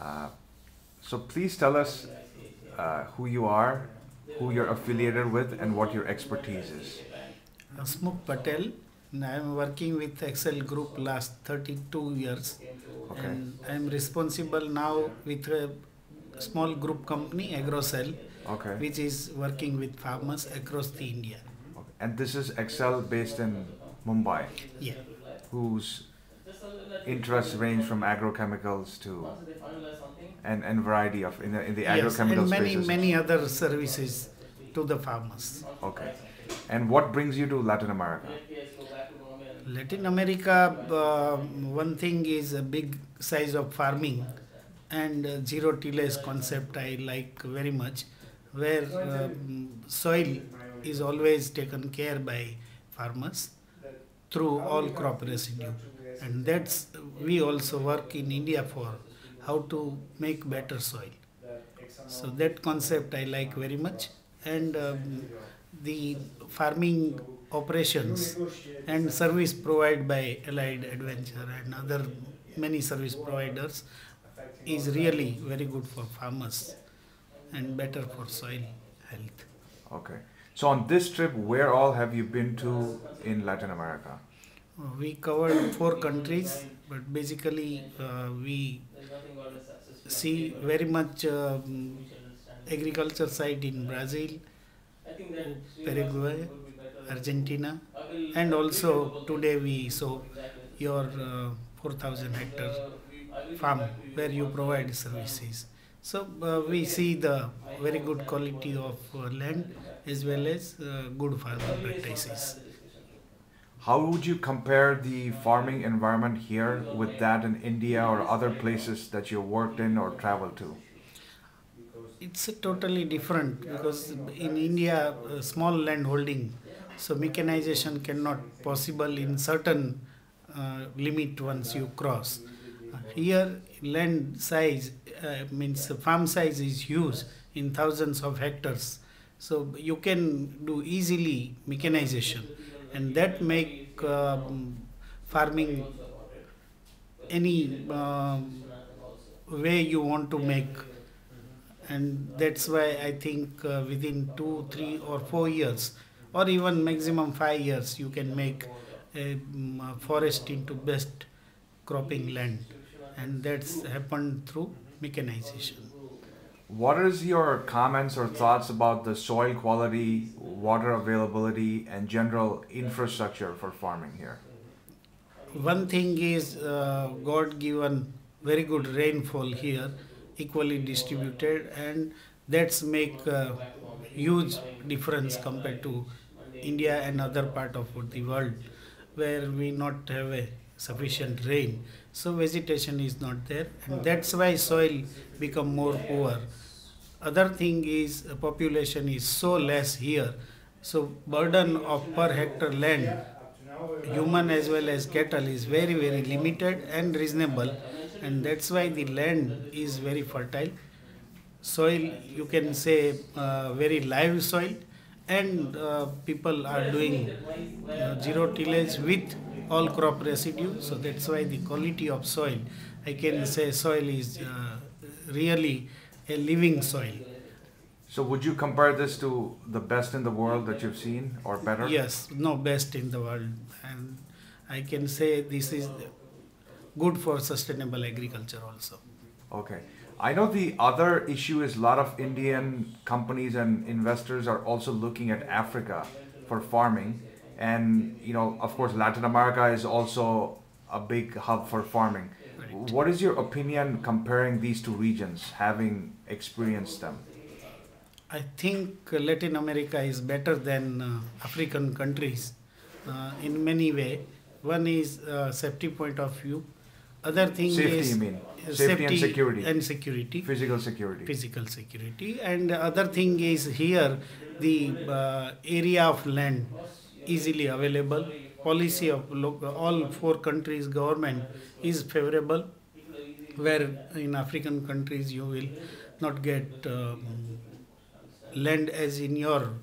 Uh, so please tell us who you are, who you're affiliated with, and what your expertise is. Hasmukh Patel, and I am working with Excel Group last 32 years, Okay. and I am responsible now with a small group company, AgroCell, Okay. which is working with farmers across the India. Okay. And this is Excel based in Mumbai, Yeah. whose interests range from agrochemicals to and variety of in the Yes, agrochemical and spaces. many other services to the farmers. Okay. And what brings you to Latin America? Latin America, one thing is a big size of farming and zero tillage concept I like very much, where soil is always taken care by farmers through all crop residue, and that's we also work in India for how to make better soil. So that concept I like very much, and the farming operations and service provided by Allied Adventure and other many service providers is really very good for farmers and better for soil health. Okay. So on this trip, where all have you been to in Latin America? We covered 4 countries, but basically we see very much agriculture side in Brazil, Paraguay, Argentina, and also today we saw your 4,000 hectare farm where you provide services. So we see the very good quality of land as well as good farming practices. How would you compare the farming environment here with that in India or other places that you worked in or traveled to? It's totally different because in India, small land holding, so mechanization cannot possible in certain limit once you cross. Here, land size means farm size is huge in thousands of hectares, so you can do easily mechanization, and that make farming any way you want to make, and that's why I think within 2, 3, or 4 years, or even maximum 5 years, you can make a forest into best cropping land, and that's happened through mechanization. What is your comments or thoughts about the soil quality, water availability, and general infrastructure for farming here? One thing is God given very good rainfall here, equally distributed, and that's make huge difference compared to India and other part of the world where we not have a sufficient rain. So vegetation is not there, and that's why soil become more poor. Other thing is population is so less here, so burden of per hectare land, human as well as cattle, is very limited and reasonable, and that's why the land is very fertile. Soil, you can say, very live soil, and people are doing zero tillage with all crop residue, so that's why the quality of soil, I can say soil is really a living soil. So would you compare this to the best in the world that you've seen or better? Yes, no best in the world, and I can say this is good for sustainable agriculture also. Okay. I know the other issue is a lot of Indian companies and investors are also looking at Africa for farming. And, of course, Latin America is also a big hub for farming. Right. What is your opinion comparing these two regions, having experienced them? I think Latin America is better than African countries in many way. One is safety point of view. Other thing Safety, is you mean? Safety and security. and security. Physical security. Physical security. And the other thing is here the area of land easily available. Policy of all 4 countries government is favorable, where in African countries you will not get land as in your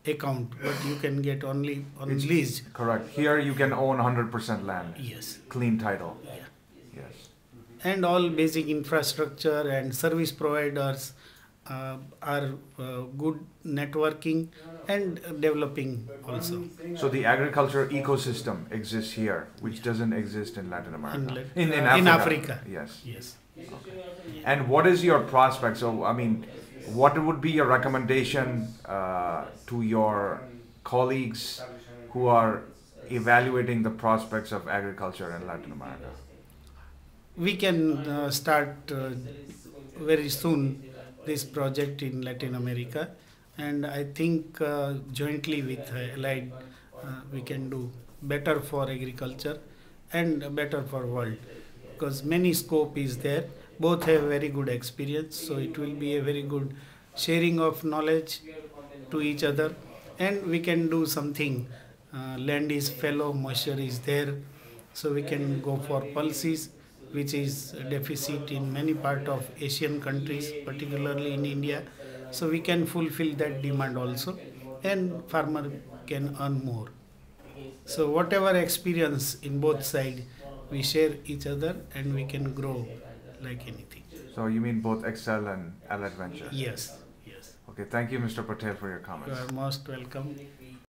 account, but you can get only on It's lease. Correct. Here you can own 100% land. Yes. Clean title. Yeah. Yes. and all basic infrastructure and service providers are good networking and developing also. So the agriculture ecosystem exists here, which doesn't exist in Latin America. In in Africa. Africa. Yes. Yes. And what is your prospect? So, I mean, what would be your recommendation to your colleagues who are evaluating the prospects of agriculture in Latin America? We can start very soon this project in Latin America, and I think jointly with Allied we can do better for agriculture and better for world, because many scope is there. Both have very good experience, so it will be a very good sharing of knowledge to each other, and we can do something. Land is fallow, moisture is there, so we can go for policies which is a deficit in many part of Asian countries, particularly in India. So we can fulfill that demand also, and farmer can earn more. So whatever experience in both sides, we share each other and we can grow like anything. So you mean both Excel and Allied Venture? Yes, yes. Okay, thank you, Mr. Patel, for your You comments. are most welcome.